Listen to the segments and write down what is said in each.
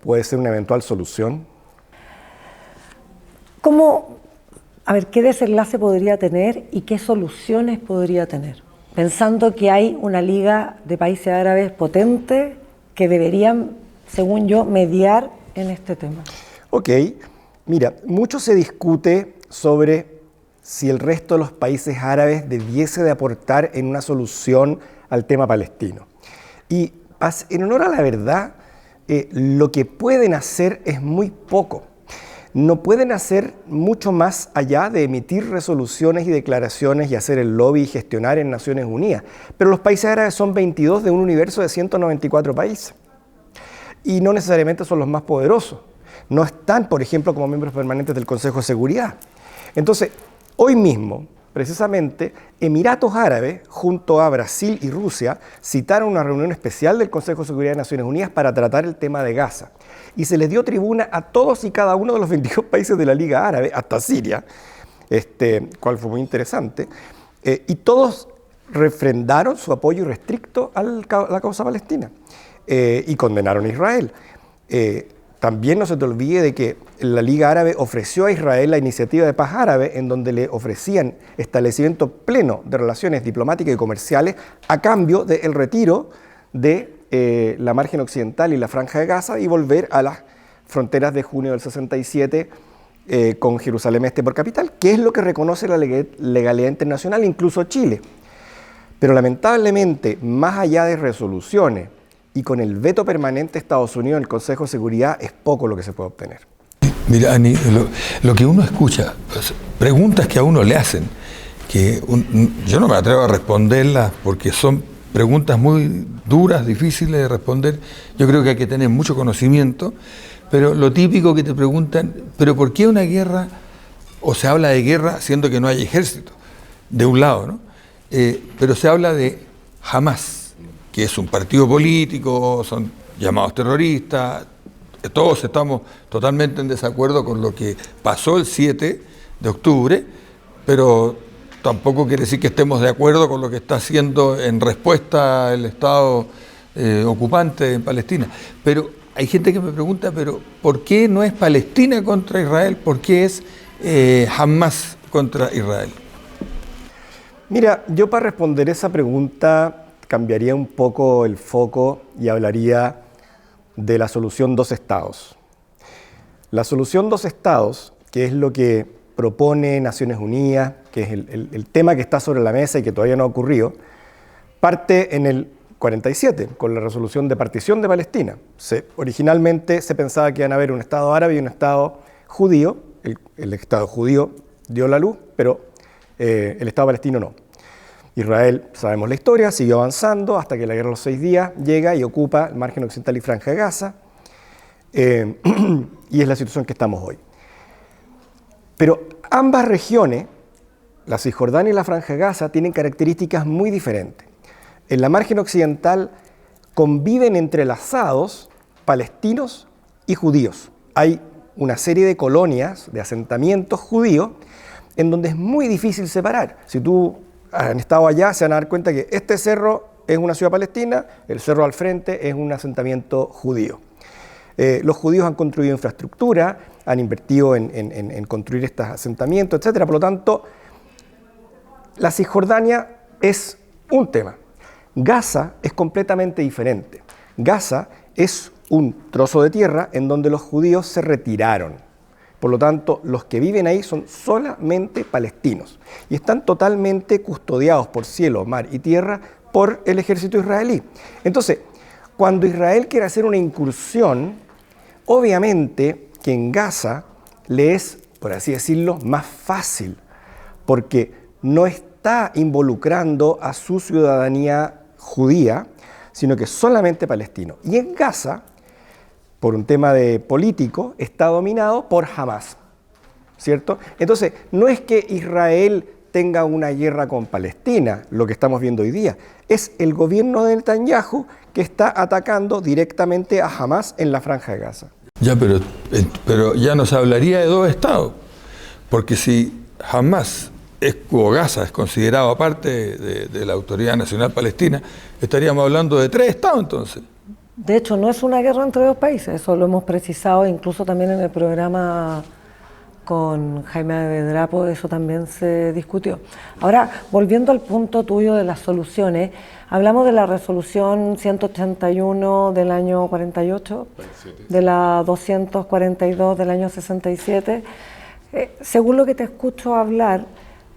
puede ser una eventual solución? ¿Qué desenlace podría tener y qué soluciones podría tener? Pensando que hay una liga de países árabes potente que deberían, según yo, mediar en este tema. Ok, mira, mucho se discute sobre si el resto de los países árabes debiese de aportar en una solución al tema palestino. Y en honor a la verdad, lo que pueden hacer es muy poco. No pueden hacer mucho más allá de emitir resoluciones y declaraciones y hacer el lobby y gestionar en Naciones Unidas. Pero los países árabes son 22 de un universo de 194 países. Y no necesariamente son los más poderosos. No están, por ejemplo, como miembros permanentes del Consejo de Seguridad. Entonces, hoy mismo, precisamente, Emiratos Árabes, junto a Brasil y Rusia, citaron una reunión especial del Consejo de Seguridad de Naciones Unidas para tratar el tema de Gaza. Y se les dio tribuna a todos y cada uno de los 22 países de la Liga Árabe, hasta Siria, cual fue muy interesante, y todos refrendaron su apoyo irrestricto a la causa palestina y condenaron a Israel. También no se te olvide de que la Liga Árabe ofreció a Israel la iniciativa de paz árabe, en donde le ofrecían establecimiento pleno de relaciones diplomáticas y comerciales a cambio del retiro de la margen occidental y la franja de Gaza y volver a las fronteras de junio del 67 con Jerusalén Este por capital, que es lo que reconoce la legalidad internacional, incluso Chile. Pero lamentablemente, más allá de resoluciones y con el veto permanente de Estados Unidos en el Consejo de Seguridad, es poco lo que se puede obtener. Mira, Ani, lo que uno escucha, preguntas que a uno le hacen, que yo no me atrevo a responderlas porque son preguntas muy duras, difíciles de responder. Yo creo que hay que tener mucho conocimiento, pero lo típico que te preguntan, ¿pero por qué una guerra? O se habla de guerra siendo que no hay ejército, de un lado, ¿no? Pero se habla de Hamás, que es un partido político, son llamados terroristas, todos estamos totalmente en desacuerdo con lo que pasó el 7 de octubre, pero tampoco quiere decir que estemos de acuerdo con lo que está haciendo en respuesta el Estado ocupante en Palestina. Pero hay gente que me pregunta, pero ¿por qué no es Palestina contra Israel? ¿Por qué es Hamás contra Israel? Mira, yo para responder esa pregunta cambiaría un poco el foco y hablaría de la solución dos estados. La solución dos estados, que es lo que propone Naciones Unidas, que es el tema que está sobre la mesa y que todavía no ha ocurrido, parte en el 47, con la resolución de partición de Palestina. Originalmente se pensaba que iban a haber un Estado árabe y un Estado judío. El Estado judío dio la luz, pero el Estado palestino no. Israel, sabemos la historia, siguió avanzando hasta que la Guerra de los 6 días llega y ocupa el margen occidental y franja de Gaza, y es la situación que estamos hoy. Pero ambas regiones, la Cisjordania y la franja de Gaza, tienen características muy diferentes. En la margen occidental conviven entrelazados palestinos y judíos. Hay una serie de colonias, de asentamientos judíos, en donde es muy difícil separar. Si tú han estado allá, se van a dar cuenta que este cerro es una ciudad palestina, el cerro al frente es un asentamiento judío. Los judíos han construido infraestructura, han invertido en construir estos asentamientos, etc. Por lo tanto, la Cisjordania es un tema. Gaza es completamente diferente. Gaza es un trozo de tierra en donde los judíos se retiraron. Por lo tanto, los que viven ahí son solamente palestinos y están totalmente custodiados por cielo, mar y tierra por el ejército israelí. Entonces, cuando Israel quiere hacer una incursión, obviamente que en Gaza le es, por así decirlo, más fácil, porque no está involucrando a su ciudadanía judía, sino que solamente palestino. Y en Gaza, por un tema de político, está dominado por Hamás, ¿cierto? Entonces, no es que Israel tenga una guerra con Palestina, lo que estamos viendo hoy día, es el gobierno de Netanyahu que está atacando directamente a Hamás en la franja de Gaza. Ya, pero ya nos hablaría de dos estados, porque si Hamás o Gaza es considerado parte de la Autoridad Nacional Palestina, estaríamos hablando de 3 estados entonces. De hecho, no es una guerra entre dos países, eso lo hemos precisado incluso también en el programa con Jaime Bedrapo, eso también se discutió. Ahora, volviendo al punto tuyo de las soluciones, hablamos de la resolución 181 del año 48, 47. De la 242 del año 67. Según lo que te escucho hablar,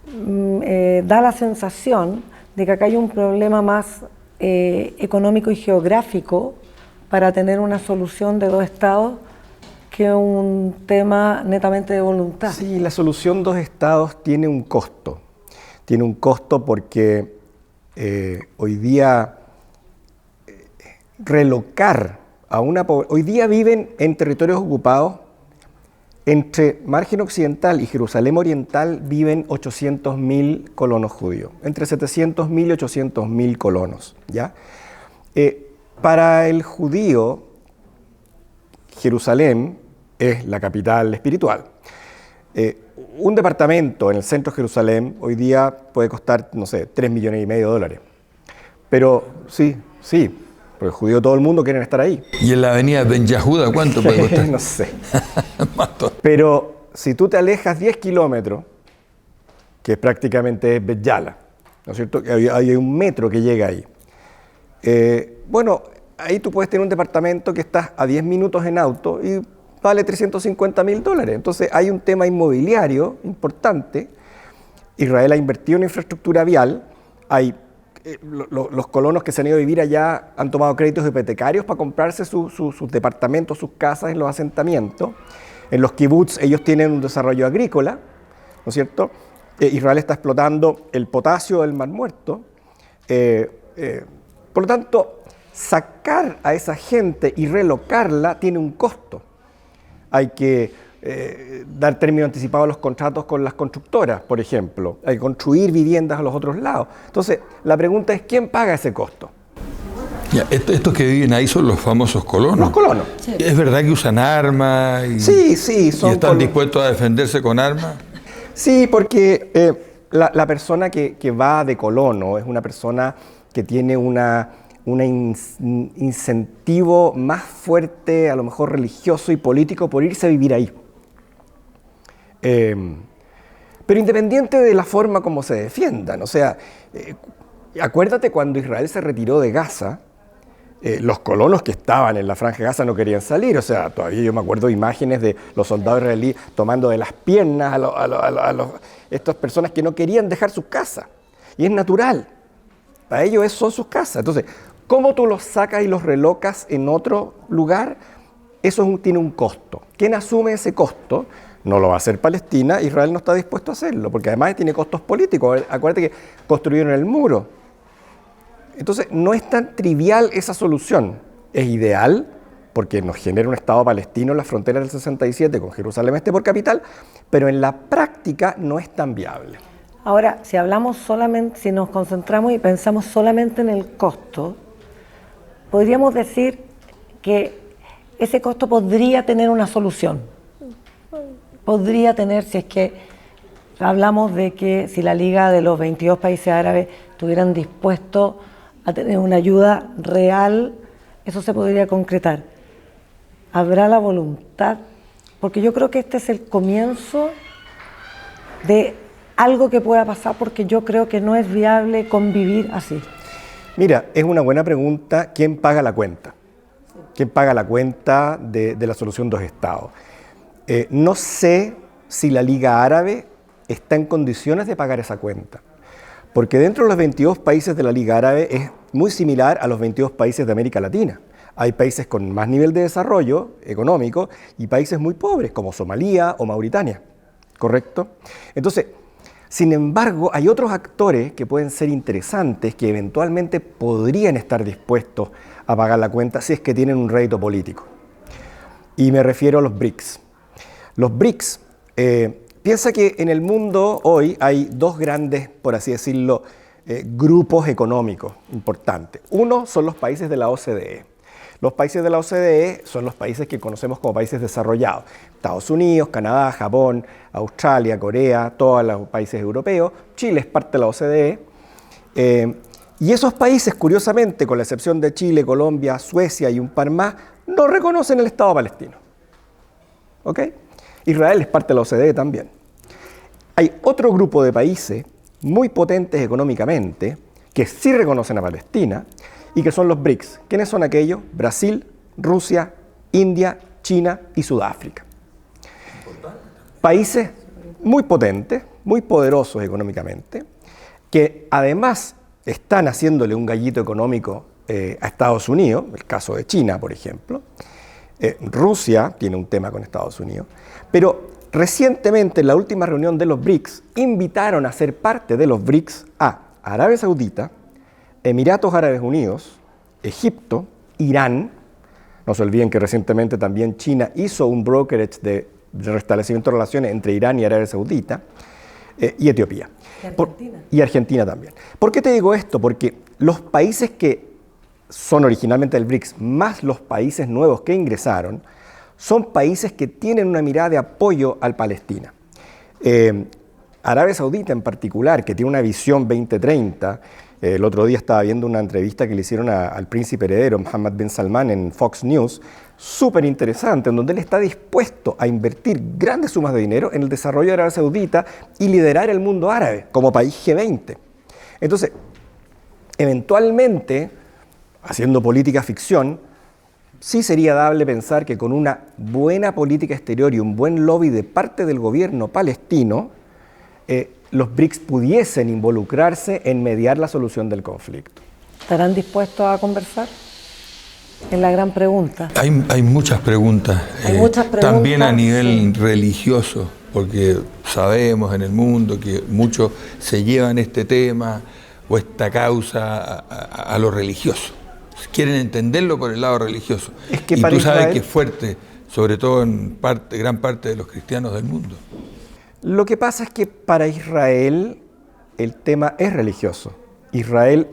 da la sensación de que acá hay un problema más económico y geográfico para tener una solución de dos estados que un tema netamente de voluntad. Sí, la solución dos estados tiene un costo. Tiene un costo porque hoy día relocar a una población... Hoy día viven en territorios ocupados, entre Margen Occidental y Jerusalén Oriental viven 800.000 colonos judíos, entre 700.000 y 800.000 colonos, ¿ya? Para el judío, Jerusalén es la capital espiritual. Un departamento en el centro de Jerusalén hoy día puede costar, no sé, $3,5 millones. Pero sí, porque el judío todo el mundo quiere estar ahí. ¿Y en la avenida Ben Yahuda cuánto puede costar? No sé. Pero si tú te alejas 10 kilómetros, que prácticamente es Bet Yala, ¿no es cierto? Hay un metro que llega ahí. Bueno, ahí tú puedes tener un departamento que estás a 10 minutos en auto y vale $350,000. Entonces hay un tema inmobiliario importante. Israel ha invertido en infraestructura vial. Hay los colonos que se han ido a vivir allá han tomado créditos hipotecarios para comprarse sus departamentos, sus casas en los asentamientos. En los kibbutz ellos tienen un desarrollo agrícola, ¿no es cierto? Israel está explotando el potasio del Mar Muerto. Por lo tanto, sacar a esa gente y relocarla tiene un costo. Hay que dar término anticipado a los contratos con las constructoras, por ejemplo. Hay que construir viviendas a los otros lados. Entonces, la pregunta es, ¿quién paga ese costo? Ya, estos que viven ahí son los famosos colonos. Los colonos. Sí. ¿Es verdad que usan armas? Sí, son ¿Y están dispuestos a defenderse con armas? Sí, porque la persona que va de colono es una persona que tiene un incentivo más fuerte, a lo mejor religioso y político, por irse a vivir ahí. Pero independiente de la forma como se defiendan, o sea, acuérdate cuando Israel se retiró de Gaza, los colonos que estaban en la Franja de Gaza no querían salir, o sea, todavía yo me acuerdo de imágenes de los soldados israelíes tomando de las piernas a estas personas que no querían dejar sus casas, y es natural, para ellos son sus casas. Entonces, ¿cómo tú los sacas y los relocas en otro lugar? Eso tiene un costo. ¿Quién asume ese costo? No lo va a hacer Palestina, Israel no está dispuesto a hacerlo, porque además tiene costos políticos. Acuérdate que construyeron el muro. Entonces, no es tan trivial esa solución. Es ideal, porque nos genera un Estado palestino en las fronteras del 67 con Jerusalén Este por capital, pero en la práctica no es tan viable. Ahora, si hablamos solamente, si nos concentramos y pensamos solamente en el costo, podríamos decir que ese costo podría tener una solución. Podría tener, si es que hablamos de que si la Liga de los 22 países árabes estuvieran dispuestos a tener una ayuda real, eso se podría concretar. ¿Habrá la voluntad? Porque yo creo que este es el comienzo de algo que pueda pasar, porque yo creo que no es viable convivir así. Mira, es una buena pregunta, ¿quién paga la cuenta? ¿Quién paga la cuenta de la solución dos estados? No sé si la Liga Árabe está en condiciones de pagar esa cuenta, porque dentro de los 22 países de la Liga Árabe es muy similar a los 22 países de América Latina. Hay países con más nivel de desarrollo económico y países muy pobres, como Somalia o Mauritania, ¿correcto? Entonces, sin embargo, hay otros actores que pueden ser interesantes, que eventualmente podrían estar dispuestos a pagar la cuenta si es que tienen un rédito político. Y me refiero a los BRICS. Los BRICS, piensa que en el mundo hoy hay dos grandes, por así decirlo, grupos económicos importantes. Uno son los países de la OCDE. Los países de la OCDE son los países que conocemos como países desarrollados. Estados Unidos, Canadá, Japón, Australia, Corea, todos los países europeos. Chile es parte de la OCDE. Y esos países, curiosamente, con la excepción de Chile, Colombia, Suecia y un par más, no reconocen el Estado palestino. ¿Ok? Israel es parte de la OCDE también. Hay otro grupo de países muy potentes económicamente que sí reconocen a Palestina y que son los BRICS. ¿Quiénes son aquellos? Brasil, Rusia, India, China y Sudáfrica. Países muy potentes, muy poderosos económicamente, que además están haciéndole un gallito económico a Estados Unidos, el caso de China, por ejemplo. Rusia tiene un tema con Estados Unidos, pero recientemente en la última reunión de los BRICS invitaron a ser parte de los BRICS a Arabia Saudita, Emiratos Árabes Unidos, Egipto, Irán. No se olviden que recientemente también China hizo un brokerage de restablecimiento de relaciones entre Irán y Arabia Saudita, y Etiopía. Y Argentina también. ¿Por qué te digo esto? Porque los países que son originalmente del BRICS, más los países nuevos que ingresaron, son países que tienen una mirada de apoyo al Palestina. Arabia Saudita en particular, que tiene una visión 2030, el otro día estaba viendo una entrevista que le hicieron al príncipe heredero, Mohammed bin Salman, en Fox News, súper interesante, en donde él está dispuesto a invertir grandes sumas de dinero en el desarrollo de Arabia Saudita y liderar el mundo árabe como país G20. Entonces, eventualmente, haciendo política ficción, sí sería dable pensar que con una buena política exterior y un buen lobby de parte del gobierno palestino, los BRICS pudiesen involucrarse en mediar la solución del conflicto. ¿Estarán dispuestos a conversar? Es la gran pregunta. Hay muchas preguntas. Hay muchas preguntas. También a nivel sí. religioso, porque sabemos en el mundo que muchos se llevan este tema o esta causa a lo religioso. Quieren entenderlo por el lado religioso. Es que y para tú sabes Israel, que es fuerte, sobre todo en gran parte de los cristianos del mundo. Lo que pasa es que para Israel el tema es religioso. Israel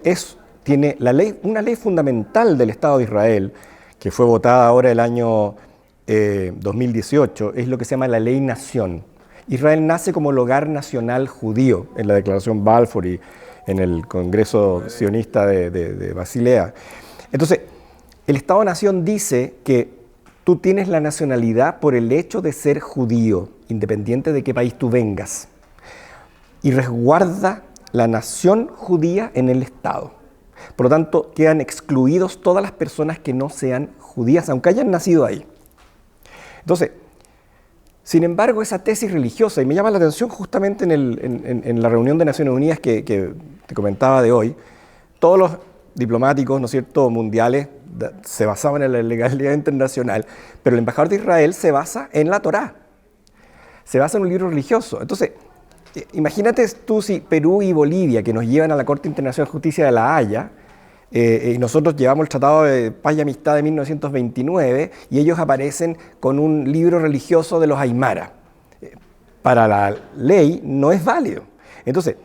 tiene una ley fundamental del Estado de Israel, que fue votada ahora el año 2018, es lo que se llama la Ley Nación. Israel nace como el hogar nacional judío en la Declaración Balfour y en el Congreso Sionista de Basilea. Entonces, el Estado-Nación dice que tú tienes la nacionalidad por el hecho de ser judío, independiente de qué país tú vengas, y resguarda la nación judía en el Estado. Por lo tanto, quedan excluidos todas las personas que no sean judías, aunque hayan nacido ahí. Entonces, sin embargo, esa tesis religiosa, y me llama la atención justamente en la reunión de Naciones Unidas que te comentaba de hoy, todos los diplomáticos, ¿no es cierto?, mundiales se basaban en la legalidad internacional, pero el embajador de Israel se basa en la Torá, se basa en un libro religioso. Entonces, imagínate tú si Perú y Bolivia, que nos llevan a la Corte Internacional de Justicia de La Haya, y nosotros llevamos el Tratado de Paz y Amistad de 1929, y ellos aparecen con un libro religioso de los Aymara. Para la ley no es válido. Entonces,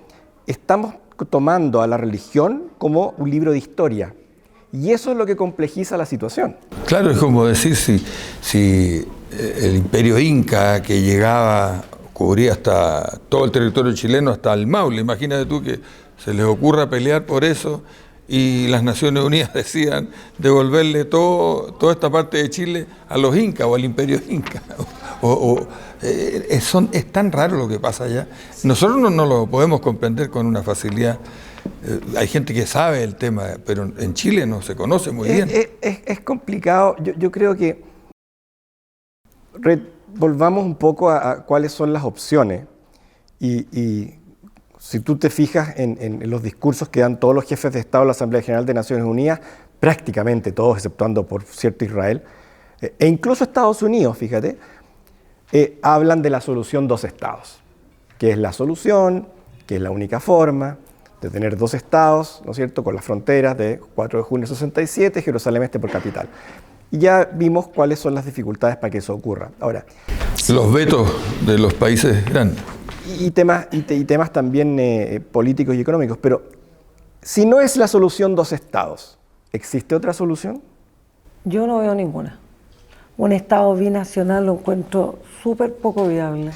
estamos tomando a la religión como un libro de historia. Y eso es lo que complejiza la situación. Claro, es como decir si el imperio inca que llegaba, cubría hasta todo el territorio chileno, hasta el Maule. Imagínate tú que se les ocurra pelear por eso y las Naciones Unidas decían devolverle toda esta parte de Chile a los incas o al imperio inca. Es tan raro lo que pasa allá. Nosotros no lo podemos comprender con una facilidad. Hay gente que sabe el tema, pero en Chile no se conoce muy bien. Es complicado. Yo creo que volvamos un poco a cuáles son las opciones. Y si tú te fijas en los discursos que dan todos los jefes de Estado de la Asamblea General de Naciones Unidas, prácticamente todos, exceptuando por cierto Israel, e incluso Estados Unidos, fíjate, hablan de la solución dos estados, que es la solución, que es la única forma de tener dos estados, ¿no es cierto?, con las fronteras de 4 de junio de 67, Jerusalén Este por capital. Y ya vimos cuáles son las dificultades para que eso ocurra. Ahora, los vetos de los países grandes. Y temas también políticos y económicos, pero si no es la solución dos estados, ¿existe otra solución? Yo no veo ninguna. Un estado binacional lo encuentro súper poco viable.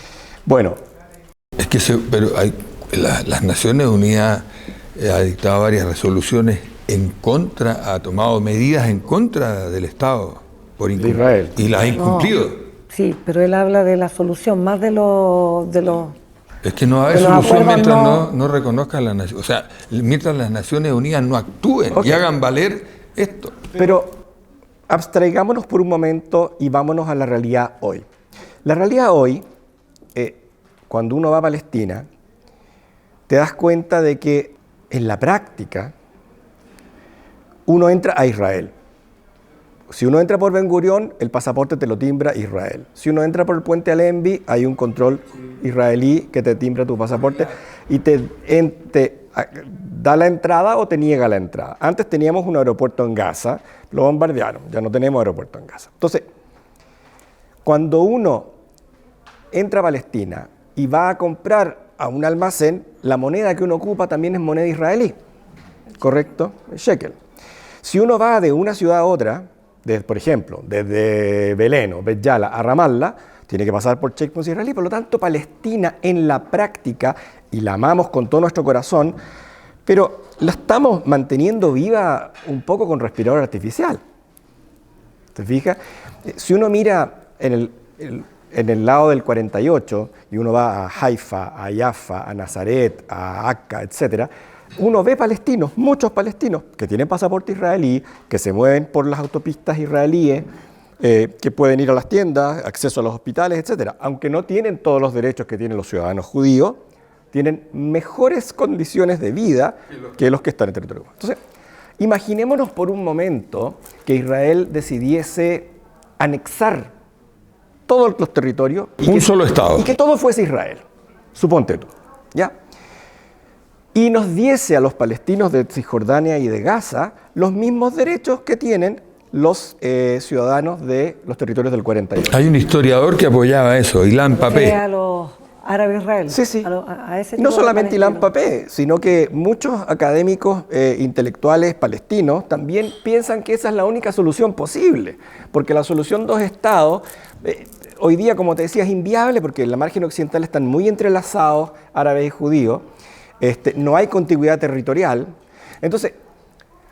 Bueno. Es que pero las Naciones Unidas ha dictado varias resoluciones en contra, ha tomado medidas en contra del Estado de Israel. Y las ha incumplido. No, sí, pero él habla de la solución, más de los es que no va a haber solución mientras no reconozcan las naciones, o sea, mientras las Naciones Unidas no actúen y hagan valer esto. Pero abstraigámonos por un momento y vámonos a la realidad hoy. La realidad hoy, cuando uno va a Palestina, te das cuenta de que en la práctica uno entra a Israel. Si uno entra por Ben Gurión, el pasaporte te lo timbra Israel. Si uno entra por el puente Allenby, hay un control israelí que te timbra tu pasaporte y te da la entrada o te niega la entrada. Antes teníamos un aeropuerto en Gaza, lo bombardearon, ya no tenemos aeropuerto en Gaza. Entonces, cuando uno entra a Palestina y va a comprar a un almacén, la moneda que uno ocupa también es moneda israelí, ¿correcto? Shekel. Si uno va de una ciudad a otra, por ejemplo, desde Belén o Bet Yala a Ramallah, tiene que pasar por checkpoints israelí. Por lo tanto, Palestina en la práctica, y la amamos con todo nuestro corazón, pero la estamos manteniendo viva un poco con respirador artificial. ¿Te fijas? Si uno mira en el lado del 48 y uno va a Haifa, a Jaffa, a Nazaret, a Akka, etc., uno ve palestinos, muchos palestinos que tienen pasaporte israelí, que se mueven por las autopistas israelíes, que pueden ir a las tiendas, acceso a los hospitales, etc. Aunque no tienen todos los derechos que tienen los ciudadanos judíos, tienen mejores condiciones de vida que los que están en territorio. Entonces, imaginémonos por un momento que Israel decidiese anexar todos los territorios. Un solo Estado. Y que todo fuese Israel. Suponte tú, ¿ya? Y nos diese a los palestinos de Cisjordania y de Gaza los mismos derechos que tienen los ciudadanos de los territorios del 48. Hay un historiador que apoyaba eso, Ilan Papé. A los árabes israelíes. Sí, sí. A ese No tipo solamente de Ilan Papé, sino que muchos académicos intelectuales palestinos también piensan que esa es la única solución posible, porque la solución dos estados, hoy día, como te decía, es inviable porque en la margen occidental están muy entrelazados árabes y judíos. No hay contiguidad territorial. Entonces,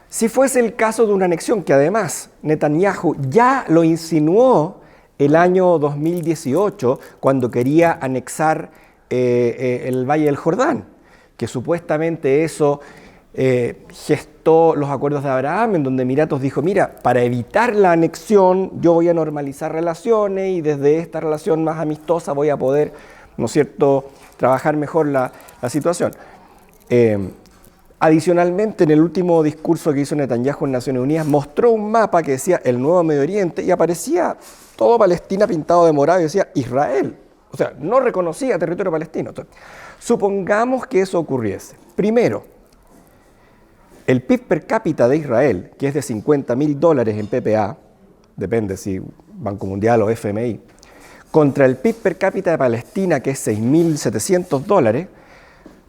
si fuese el caso de una anexión, que además Netanyahu ya lo insinuó el año 2018, cuando quería anexar el Valle del Jordán, que supuestamente eso gestó los acuerdos de Abraham, en donde Emiratos dijo, mira, para evitar la anexión yo voy a normalizar relaciones y desde esta relación más amistosa voy a poder, ¿no es cierto?, trabajar mejor la situación. Adicionalmente, en el último discurso que hizo Netanyahu en Naciones Unidas, mostró un mapa que decía el Nuevo Medio Oriente y aparecía todo Palestina pintado de morado y decía Israel. O sea, no reconocía territorio palestino. Entonces, supongamos que eso ocurriese. Primero, el PIB per cápita de Israel, que es de $50.000 en PPA, depende si Banco Mundial o FMI, contra el PIB per cápita de Palestina, que es $6.700,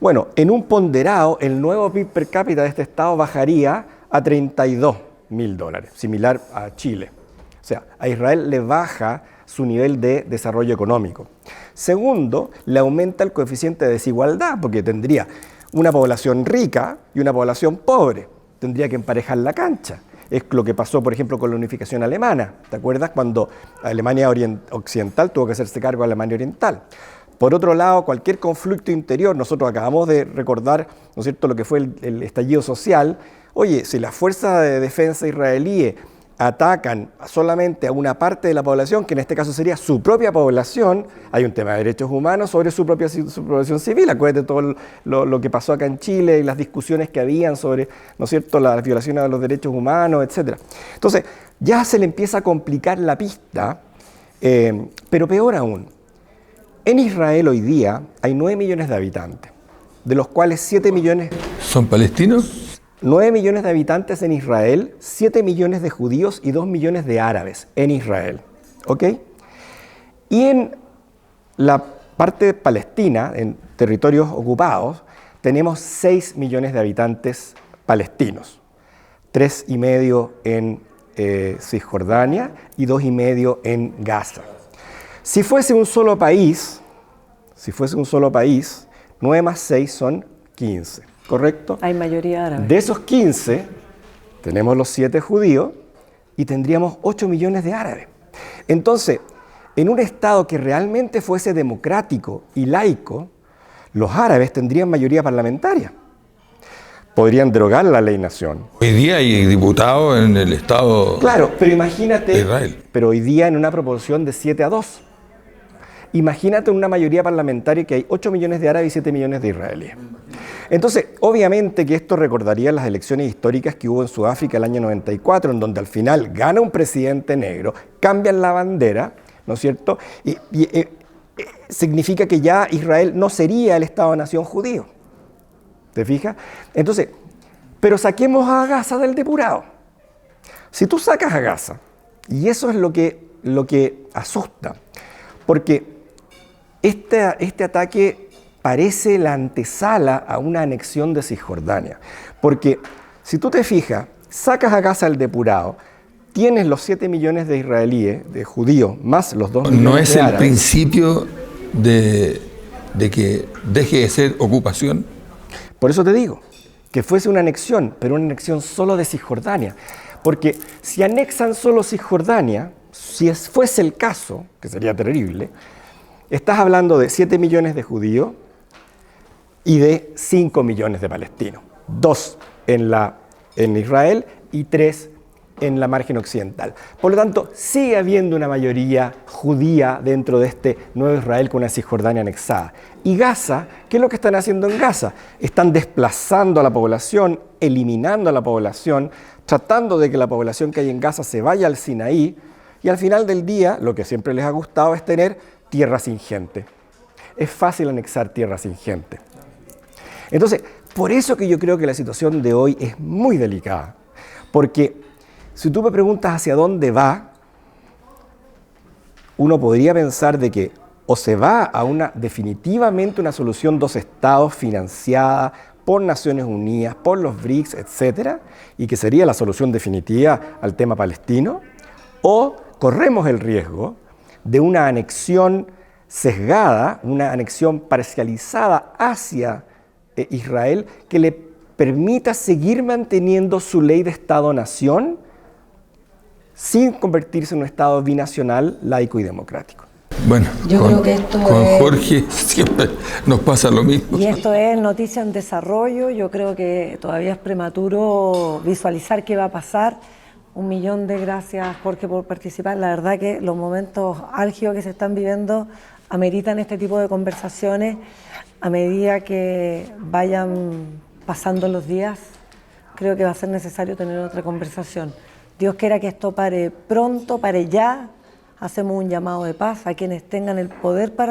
bueno, en un ponderado, el nuevo PIB per cápita de este estado bajaría a $32.000, similar a Chile. O sea, a Israel le baja su nivel de desarrollo económico. Segundo, le aumenta el coeficiente de desigualdad, porque tendría una población rica y una población pobre. Tendría que emparejar la cancha. Es lo que pasó, por ejemplo, con la unificación alemana. ¿Te acuerdas cuando Alemania Occidental tuvo que hacerse cargo de Alemania Oriental? Por otro lado, cualquier conflicto interior, nosotros acabamos de recordar, ¿no es cierto?, lo que fue el estallido social. Oye, si las fuerzas de defensa israelíes atacan solamente a una parte de la población, que en este caso sería su propia población, hay un tema de derechos humanos sobre su población civil. Acuérdate todo lo que pasó acá en Chile y las discusiones que habían sobre, ¿no es cierto?, las violaciones de los derechos humanos, etc. Entonces, ya se le empieza a complicar la pista, pero peor aún. En Israel hoy día hay 9 millones de habitantes, de los cuales 7 millones... ¿Son palestinos? 9 millones de habitantes en Israel, 7 millones de judíos y 2 millones de árabes en Israel. ¿Ok? Y en la parte palestina, en territorios ocupados, tenemos 6 millones de habitantes palestinos. 3,5 en Cisjordania y 2,5 en Gaza. Si fuese un solo país, 9 más 6 son 15. ¿correcto? Hay mayoría árabe. De esos 15, tenemos los 7 judíos y tendríamos 8 millones de árabes. Entonces, en un Estado que realmente fuese democrático y laico, los árabes tendrían mayoría parlamentaria. Podrían derogar la ley nación. Hoy día hay diputados en el Estado. Claro, pero imagínate, de Israel. pero hoy día en una proporción de 7-2. Imagínate una mayoría parlamentaria que hay 8 millones de árabes y 7 millones de israelíes. Entonces, obviamente que esto recordaría las elecciones históricas que hubo en Sudáfrica el año 94, en donde al final gana un presidente negro, cambian la bandera, ¿no es cierto? Y significa que ya Israel no sería el Estado-nación judío. ¿Te fijas? Entonces, pero saquemos a Gaza del depurado. Si tú sacas a Gaza, y eso es lo que asusta, porque este ataque parece la antesala a una anexión de Cisjordania. Porque si tú te fijas, sacas a Gaza del depurado, tienes los 7 millones de israelíes, de judíos, más los 2 millones de árabes. ¿No es el principio de que deje de ser ocupación? Por eso te digo, que fuese una anexión, pero una anexión solo de Cisjordania. Porque si anexan solo Cisjordania, si fuese el caso, que sería terrible, estás hablando de 7 millones de judíos y de 5 millones de palestinos. 2 en Israel y 3 en la margen occidental. Por lo tanto, sigue habiendo una mayoría judía dentro de este nuevo Israel con una Cisjordania anexada. Y Gaza, ¿qué es lo que están haciendo en Gaza? Están desplazando a la población, eliminando a la población, tratando de que la población que hay en Gaza se vaya al Sinaí, y al final del día, lo que siempre les ha gustado es tener tierra sin gente. Es fácil anexar tierra sin gente. Entonces, por eso que yo creo que la situación de hoy es muy delicada, porque si tú me preguntas hacia dónde va, uno podría pensar de que o se va a definitivamente una solución 2 estados financiada por Naciones Unidas, por los BRICS, etcétera, y que sería la solución definitiva al tema palestino, o corremos el riesgo de una anexión sesgada, una anexión parcializada hacia Israel que le permita seguir manteniendo su ley de Estado-nación sin convertirse en un Estado binacional, laico y democrático. Bueno, yo creo que esto con Jorge siempre nos pasa lo mismo. Y esto es noticia en desarrollo. Yo creo que todavía es prematuro visualizar qué va a pasar. 1.000.000 de gracias, Jorge, por participar. La verdad que los momentos álgidos que se están viviendo ameritan este tipo de conversaciones. A medida que vayan pasando los días, creo que va a ser necesario tener otra conversación. Dios quiera que esto pare pronto, pare ya. Hacemos un llamado de paz a quienes tengan el poder para